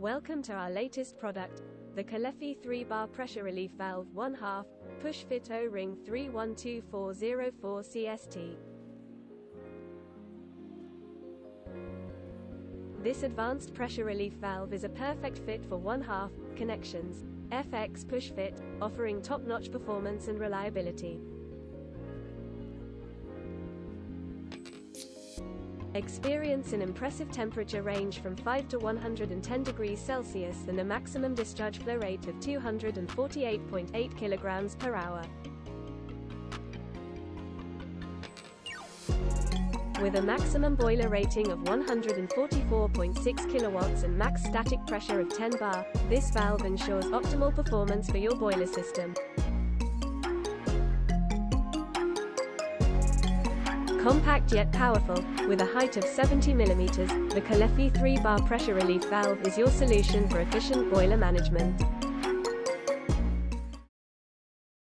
Welcome to our latest product, the Caleffi 3-bar pressure relief valve 1/2, push fit O-ring 312404 CST. This advanced pressure relief valve is a perfect fit for 1/2 connections, FX push fit, offering top-notch performance and reliability. Experience an impressive temperature range from 5 to 110 degrees Celsius and a maximum discharge flow rate of 248.8 kilograms per hour. With a maximum boiler rating of 144.6 kilowatts and max static pressure of 10 bar, this valve ensures optimal performance for your boiler system. Compact yet powerful, with a height of 70 mm, the Caleffi 3-bar pressure relief valve is your solution for efficient boiler management.